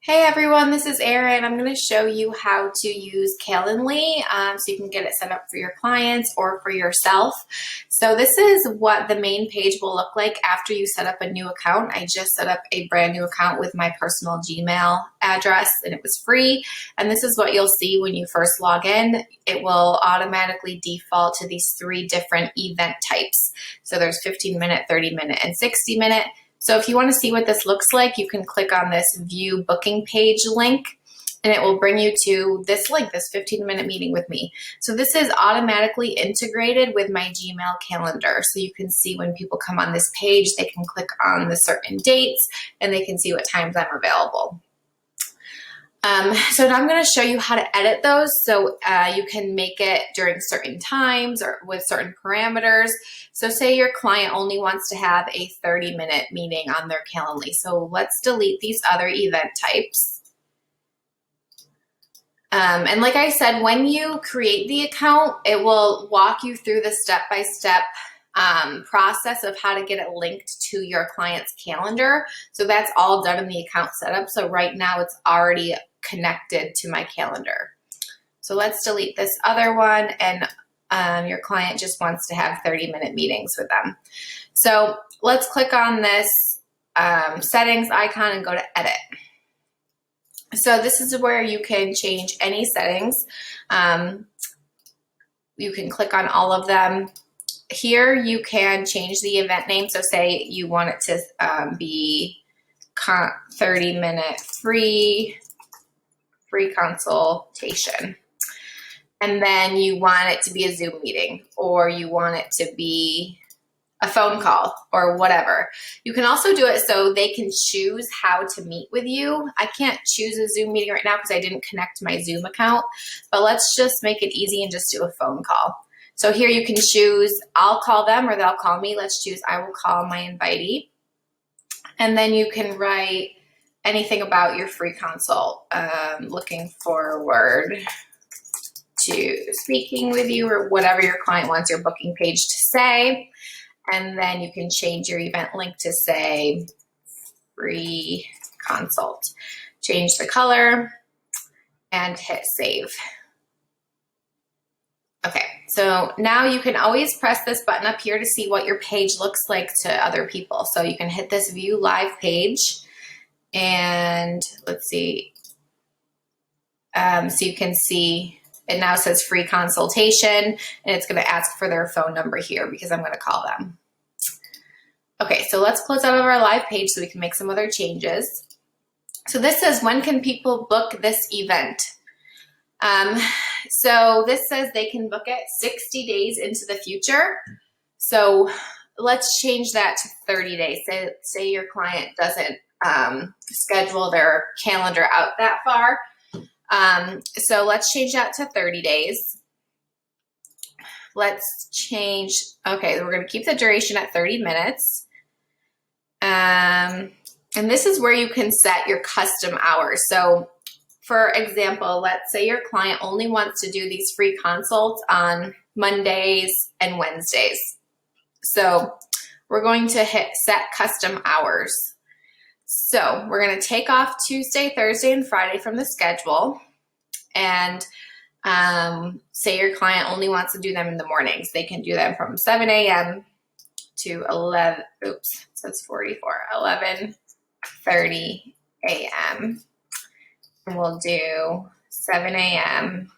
Hey everyone, this is Erin. I'm going to show you how to use Calendly so you can get it set up for your clients or for yourself. So this is what the main page will look like after you set up a new account. I just set up a brand new account with my personal Gmail address and it was free. And this is what you'll see when you first log in. It will automatically default to these three different event types. So there's 15-minute, 30-minute, and 60-minute. So if you want to see what this looks like, you can click on this view booking page link and it will bring you to this link, this 15-minute meeting with me. So this is automatically integrated with my Gmail calendar. So you can see when people come on this page, they can click on the certain dates and they can see what times I'm available. So now I'm going to show you how to edit those so you can make it during certain times or with certain parameters. So say your client only wants to have a 30-minute meeting on their Calendly. So let's delete these other event types. And like I said, when you create the account, it will walk you through the step-by-step process of how to get it linked to your client's calendar. So that's all done in the account setup. So right now it's already connected to my calendar. So let's delete this other one and your client just wants to have 30-minute meetings with them. So let's click on this settings icon and go to edit. So this is where you can change any settings. You can click on all of them. Here you can change the event name. So say you want it to be 30-minute free consultation. And then you want it to be a Zoom meeting or you want it to be a phone call or whatever. You can also do it so they can choose how to meet with you. I can't choose a Zoom meeting right now because I didn't connect my Zoom account, but let's just make it easy and just do a phone call. So here you can choose, I'll call them or they'll call me. Let's choose, I will call my invitee. And then you can write anything about your free consult, looking forward to speaking with you or whatever your client wants your booking page to say. And then you can change your event link to say free consult. Change the color and hit save. Okay, so now you can always press this button up here to see what your page looks like to other people. So you can hit this view live page and let's see. So you can see it now says free consultation and it's going to ask for their phone number here because I'm going to call them. Okay, so let's close out of our live page so we can make some other changes. So this says, when can people book this event? So this says they can book it 60 days into the future. So let's change that to 30 days. Say your client doesn't schedule their calendar out that far. So let's change that to 30 days. Let's change, okay, we're going to keep the duration at 30 minutes. And this is where you can set your custom hours. So for example, let's say your client only wants to do these free consults on Mondays and Wednesdays. So we're going to hit set custom hours. So we're going to take off Tuesday, Thursday, and Friday from the schedule. And say your client only wants to do them in the mornings. They can do them from 7 a.m. to 11:30 a.m. And we'll do 7 a.m.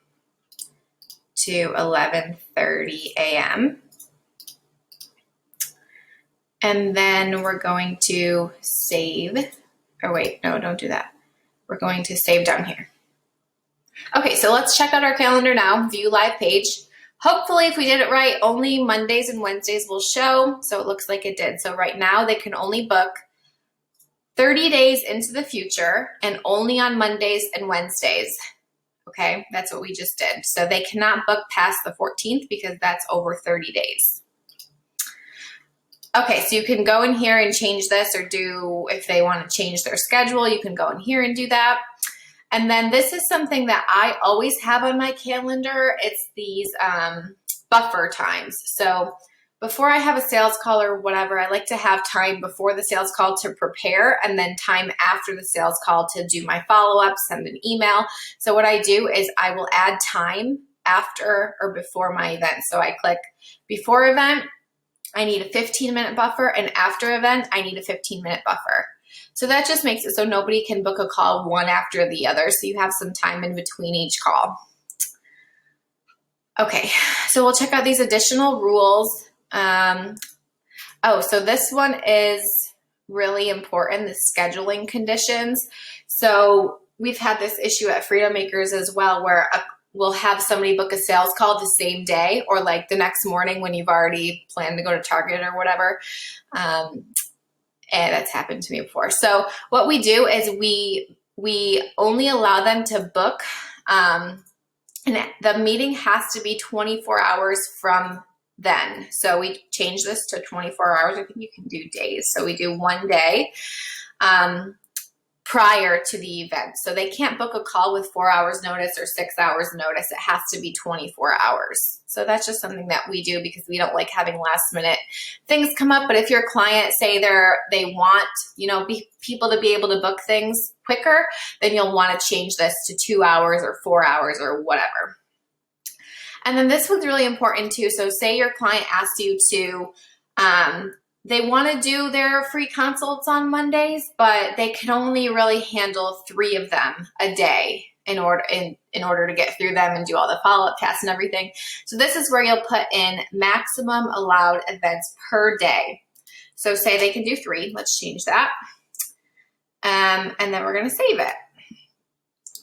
to 11:30 a.m. And then we're going to save, or wait, no, don't do that. We're going to save down here. Okay, so let's check out our calendar now, view live page. Hopefully if we did it right, only Mondays and Wednesdays will show. So it looks like it did. So right now they can only book 30 days into the future and only on Mondays and Wednesdays. Okay, that's what we just did. So they cannot book past the 14th because that's over 30 days. Okay, so you can go in here and change this or do, if they want to change their schedule, you can go in here and do that. And then this is something that I always have on my calendar. It's these buffer times. So before I have a sales call or whatever, I like to have time before the sales call to prepare and then time after the sales call to do my follow-up, send an email. So what I do is I will add time after or before my event. So I click before event, I need a 15-minute buffer, and after event, I need a 15-minute buffer. So that just makes it so nobody can book a call one after the other. So you have some time in between each call. Okay, so we'll check out these additional rules. So this one is really important, the scheduling conditions. So we've had this issue at Freedom Makers as well, where we'll have somebody book a sales call the same day or like the next morning when you've already planned to go to Target or whatever. And that's happened to me before. So what we do is we only allow them to book, and the meeting has to be 24 hours from then. So we change this to 24 hours. I think you can do days. So we do 1 day prior to the event. So they can't book a call with 4 hours notice or 6 hours notice. It has to be 24 hours. So that's just something that we do because we don't like having last minute things come up. But if your client say they want, people to be able to book things quicker, then you'll want to change this to 2 hours or 4 hours or whatever. And then this one's really important too. So say your client asks you to, they want to do their free consults on Mondays, but they can only really handle 3 of them a day in order to get through them and do all the follow-up tasks and everything. So this is where you'll put in maximum allowed events per day. So say they can do 3. Let's change that. And then we're going to save it.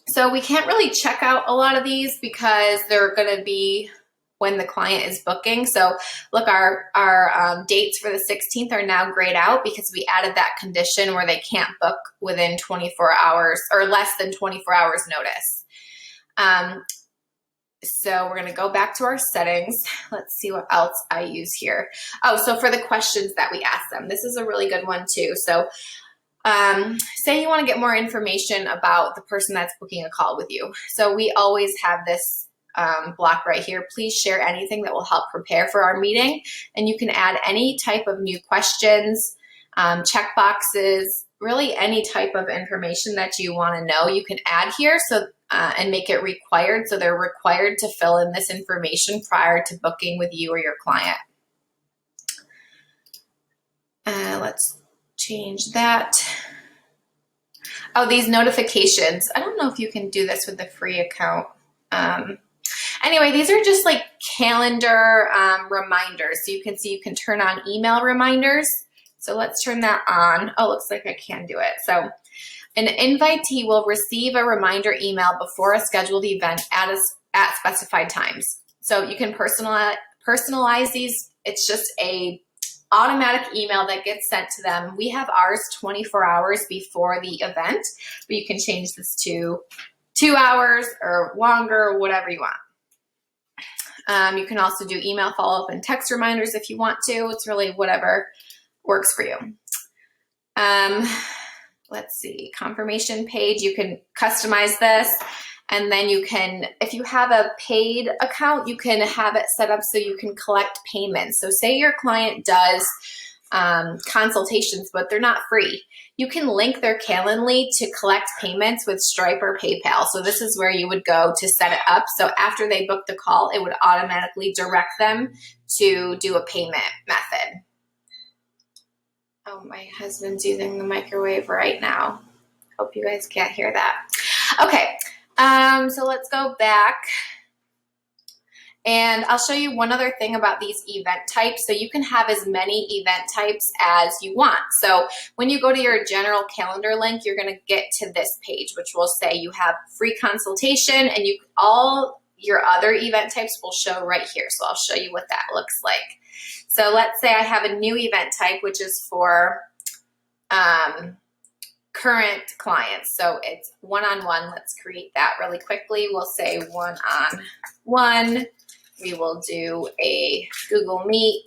So we can't really check out a lot of these because they're going to be when the client is booking. So look, our dates for the 16th are now grayed out because we added that condition where they can't book within 24 hours or less than 24 hours notice. So we're going to go back to our settings. Let's see what else I use here. Oh, so for the questions that we ask them, this is a really good one too. So say you want to get more information about the person that's booking a call with you. So we always have this block right here. Please share anything that will help prepare for our meeting. And you can add any type of new questions, check boxes, really any type of information that you want to know, you can add here. So and make it required. So they're required to fill in this information prior to booking with you or your client. Let's change that. Oh, these notifications. I don't know if you can do this with the free account. Anyway, these are just like calendar reminders. So you can see you can turn on email reminders. So let's turn that on. Oh, looks like I can do it. So an invitee will receive a reminder email before a scheduled event at specified times. So you can personalize these. It's just a automatic email that gets sent to them. We have ours 24 hours before the event, but you can change this to 2 hours or longer, or whatever you want. You can also do email follow-up and text reminders if you want to. It's really whatever works for you. Let's see, confirmation page. You can customize this. And then you can, if you have a paid account, you can have it set up so you can collect payments. So say your client does consultations, but they're not free. You can link their Calendly to collect payments with Stripe or PayPal. So this is where you would go to set it up. So after they book the call, it would automatically direct them to do a payment method. Oh, my husband's using the microwave right now. Hope you guys can't hear that. Okay. So let's go back and I'll show you one other thing about these event types. So you can have as many event types as you want. So when you go to your general calendar link, you're going to get to this page, which will say you have free consultation and all your other event types will show right here. So I'll show you what that looks like. So let's say I have a new event type, which is for, current clients. So it's one-on-one. Let's create that really quickly. We'll say one-on-one. We will do a Google Meet.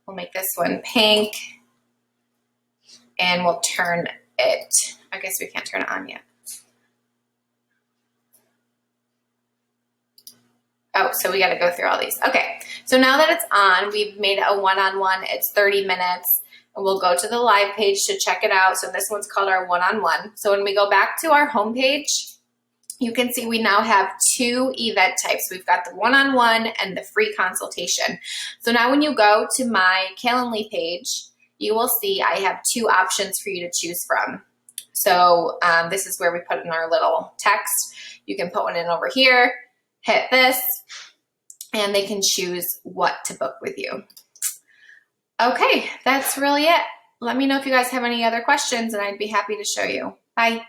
We'll make this one pink and we'll turn it. I guess we can't turn it on yet. Oh, so we got to go through all these. Okay, so now that it's on, we've made a one-on-one. It's 30 minutes. And we'll go to the live page to check it out. So this one's called our one-on-one. So when we go back to our homepage, you can see we now have 2 event types. We've got the one-on-one and the free consultation. So now when you go to my Calendly page, you will see I have 2 options for you to choose from. So this is where we put in our little text. You can put one in over here, hit this, and they can choose what to book with you. Okay, that's really it. Let me know if you guys have any other questions and I'd be happy to show you. Bye.